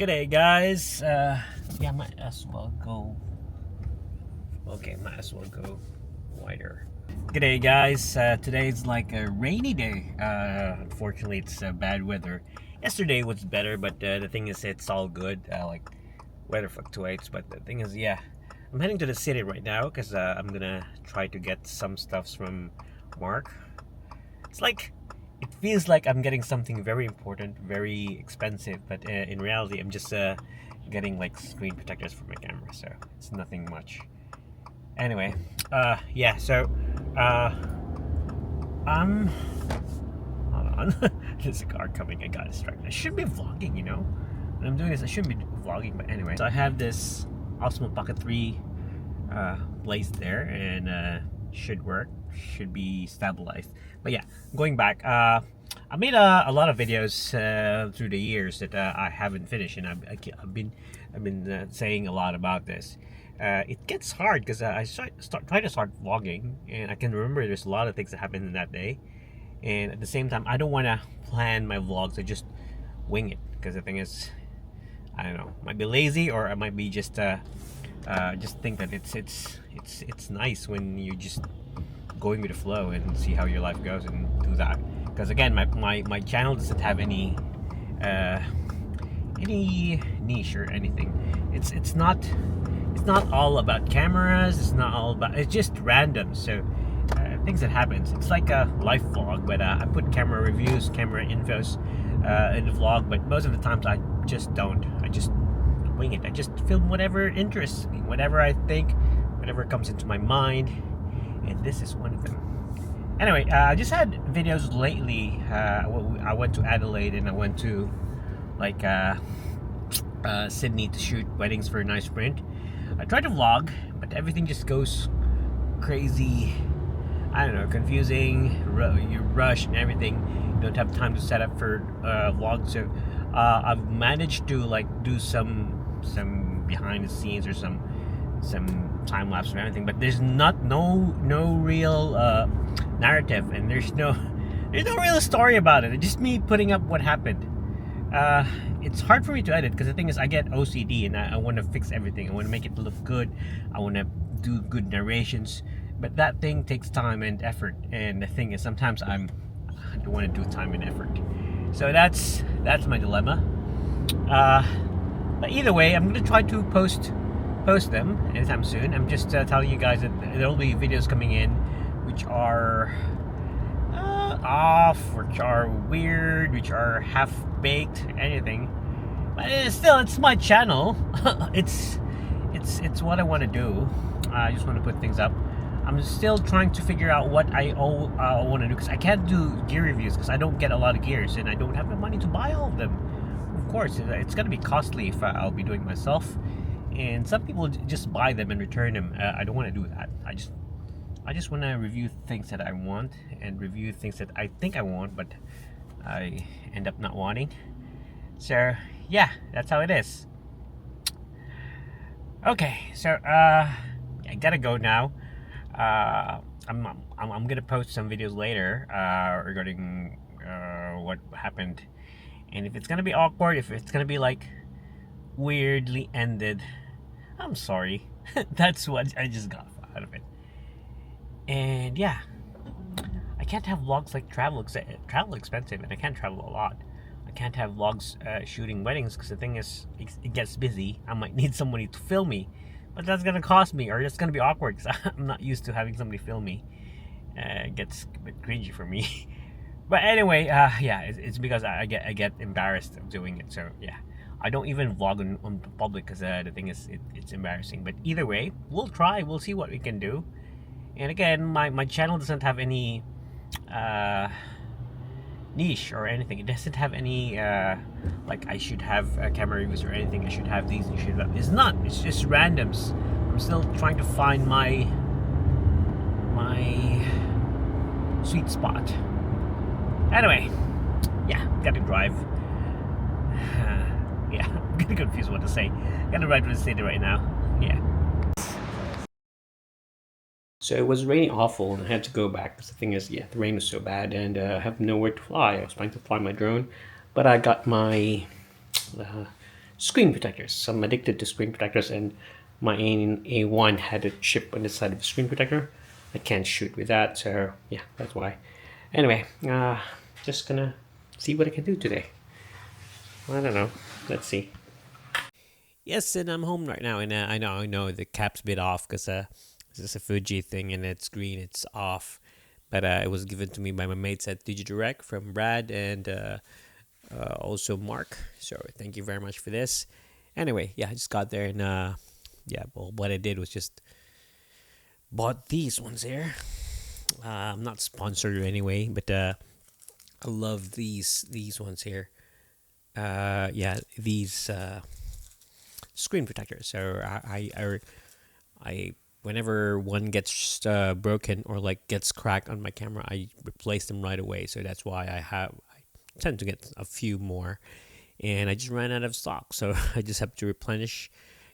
G'day guys. Yeah, might as well go. Okay, might as well go wider. G'day guys. Today's like a rainy day. Unfortunately, it's bad weather. Yesterday was better, but the thing is, it's all good. Like weather fluctuates, but the thing is, yeah, I'm heading to the city right now because I'm gonna try to get some stuffs from Mark. It's like it feels like I'm getting something very important, very expensive, but in reality, I'm just getting like screen protectors for my camera, so it's nothing much. Anyway, yeah, so I'm. Hold on, there's a car coming. I got distracted. I should be vlogging, you know. When I'm doing this, I shouldn't be vlogging, but anyway. So I have this Osmo Pocket 3 placed there, and should work. Should be stabilized. But yeah, going back, I made a lot of videos through the years that I haven't finished, and I've been saying a lot about this. It gets hard because I try to start vlogging, and I can remember there's a lot of things that happened in that day, and at the same time, I don't want to plan my vlogs. I just wing it because the thing is, I don't know, might be lazy, or I might be just think that it's nice when you just going with the flow and see how your life goes and do that. Because again, my channel doesn't have any niche or anything. It's not all about cameras. It's not all about. It's just random. So things that happens. It's like a life vlog, but I put camera reviews, camera infos in the vlog. But most of the times I just don't. I just wing it. I just film whatever interests me, whatever I think, whatever comes into my mind. And this is one of them. Anyway, I just had videos lately. I went to Adelaide and I went to like Sydney to shoot weddings for a nice print. I tried to vlog, but everything just goes crazy. I don't know, confusing. You rush and everything. You don't have time to set up for vlog. So I've managed to like do some behind the scenes or some time lapse or anything, but there's no real narrative, and there's no real story about it. It's just me putting up what happened. It's hard for me to edit because the thing is, I get OCD and I want to fix everything. I want to make it look good. I want to do good narrations, but that thing takes time and effort. And the thing is, sometimes I don't want to do time and effort. So that's my dilemma. But either way, I'm gonna try to post them anytime soon. I'm just telling you guys that there'll be videos coming in which are off, which are weird, which are half-baked, anything. But it's my channel. it's what I want to do. I just want to put things up. I'm still trying to figure out what I want to do, because I can't do gear reviews because I don't get a lot of gears and I don't have the money to buy all of them. Of course, it's gonna be costly if I'll be doing it myself. And some people just buy them and return them. I don't want to do that. I just want to review things that I want and review things that I think I want, but I end up not wanting. So yeah, that's how it is. Okay, so I gotta go now. I'm gonna post some videos later regarding what happened, and if it's gonna be awkward, if it's gonna be like weirdly ended, I'm sorry. That's what I just got out of it. And yeah, I can't have vlogs like travel expensive, and I can't travel a lot. I can't have vlogs shooting weddings because the thing is, it gets busy. I might need somebody to film me, but that's gonna cost me, or it's gonna be awkward because I'm not used to having somebody film me. It gets a bit cringy for me. But anyway, yeah, it's because I get embarrassed of doing it. So yeah, I don't even vlog on public because the thing is, it's embarrassing. But either way, we'll try. We'll see what we can do. And again, my channel doesn't have any niche or anything. It doesn't have any like I should have camera reviews or anything. I should have these. You should have. It's not. It's just randoms. I'm still trying to find my sweet spot. Anyway, yeah, gotta drive. Yeah, I'm getting confused what to say. Gotta drive to the city right now. Yeah. So it was raining awful, and I had to go back because the thing is, yeah, the rain was so bad, and I have nowhere to fly. I was trying to fly my drone, but I got my screen protectors. I'm addicted to screen protectors, and my A1 had a chip on the side of the screen protector. I can't shoot with that, so yeah, that's why. Anyway, just gonna see what I can do today. I don't know. Let's see. Yes, and I'm home right now, and I know the cap's a bit off because this is a Fuji thing, and it's green, it's off. But it was given to me by my mates at DigiDirect from Brad and also Mark. So thank you very much for this. Anyway, yeah, I just got there, and yeah, well, what I did was just bought these ones here. I'm not sponsored anyway, but I love these ones here. Yeah, these screen protectors. So I whenever one gets broken or like gets cracked on my camera, I replace them right away. So that's why I tend to get a few more, and I just ran out of stock, so I just have to replenish.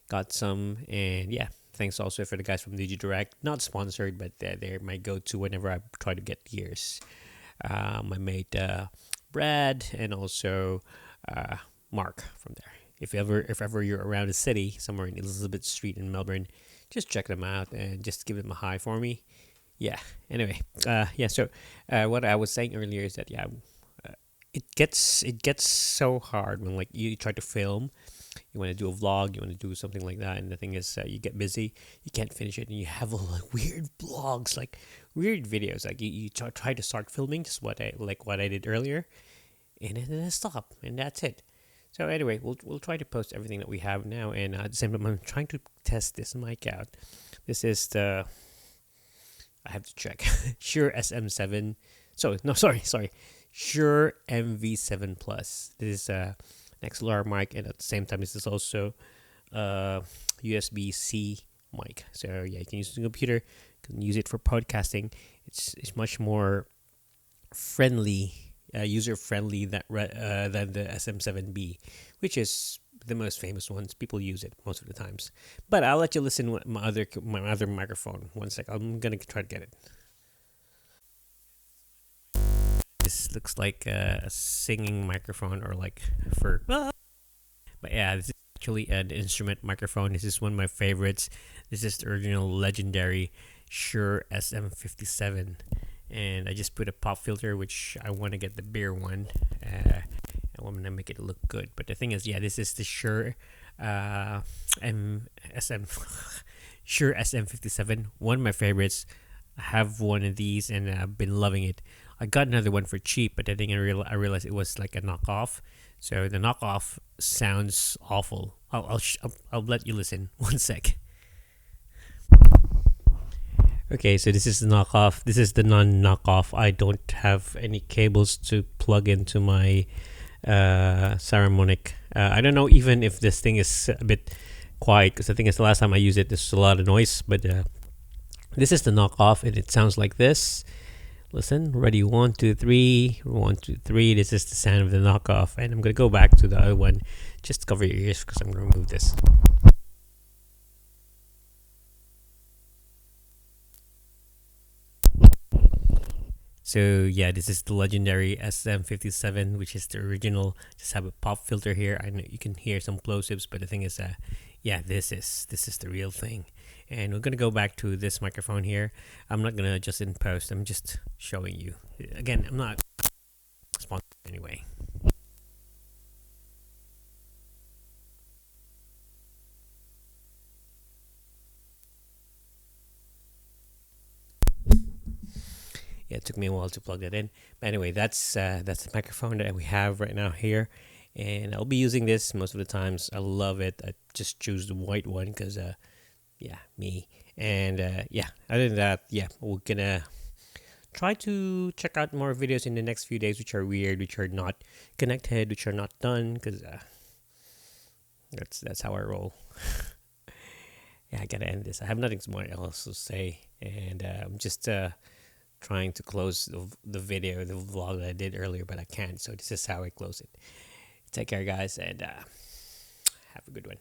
Got some, and yeah, thanks also for the guys from DigiDirect. Not sponsored, but they're my go-to whenever I try to get gears. My mate Brad and also Mark from there. If ever you're around the city, somewhere in Elizabeth Street in Melbourne, just check them out and just give them a hi for me. Yeah. Anyway, yeah. So what I was saying earlier is that yeah, it gets so hard when like you try to film. You want to do a vlog, you want to do something like that, and the thing is, you get busy, you can't finish it, and you have all like weird vlogs, like weird videos. Like you try to start filming, just what I did earlier, and then I stop, and that's it. So anyway, we'll try to post everything that we have now, and at the same time, I'm trying to test this mic out. This is the I have to check Shure SM7. So no, sorry, Shure MV7 Plus. This is an XLR mic, and at the same time, this is also USB-C mic. So yeah, you can use it on the computer, you can use it for podcasting. It's much more friendly, user friendly than the SM7B, which is the most famous ones. People use it most of the times. But I'll let you listen with my other microphone. One sec, I'm gonna try to get it. This looks like a singing microphone, or like for. But yeah, this is actually an instrument microphone. This is one of my favorites. This is the original legendary Shure SM57. And I just put a pop filter, which I want to get the beer one. I want to make it look good. But the thing is, yeah, this is the Shure Shure SM57. One of my favorites. I have one of these, and I've been loving it. I got another one for cheap, but I think I realized it was like a knockoff. So the knockoff sounds awful. I'll let you listen. One sec. Okay, so this is the knockoff. This is the non-knockoff. I don't have any cables to plug into my Saramonic. I don't know even if this thing is a bit quiet, because I think it's the last time I used it, there's a lot of noise. But this is the knockoff, and it sounds like this. Listen, ready, 1, 2, 3, 1, 2, 3. This is the sound of the knockoff, and I'm gonna go back to the other one. Just cover your ears, because I'm gonna remove this. So yeah, this is the legendary SM57, which is the original. Just have a pop filter here. I know you can hear some plosives, but the thing is, yeah, this is the real thing. And we're gonna go back to this microphone here. I'm not gonna adjust in post. I'm just showing you. Again, I'm not sponsored anyway. Yeah, it took me a while to plug that in. But anyway, that's the microphone that we have right now here, and I'll be using this most of the times. I love it. I just choose the white one because, yeah, me. And yeah, other than that, yeah, we're gonna try to check out more videos in the next few days, which are weird, which are not connected, which are not done, because that's how I roll. Yeah, I gotta end this. I have nothing more else to say, and I'm just trying to close the video, the vlog that I did earlier, but I can't. So this is how I close it. Take care, guys, and have a good one.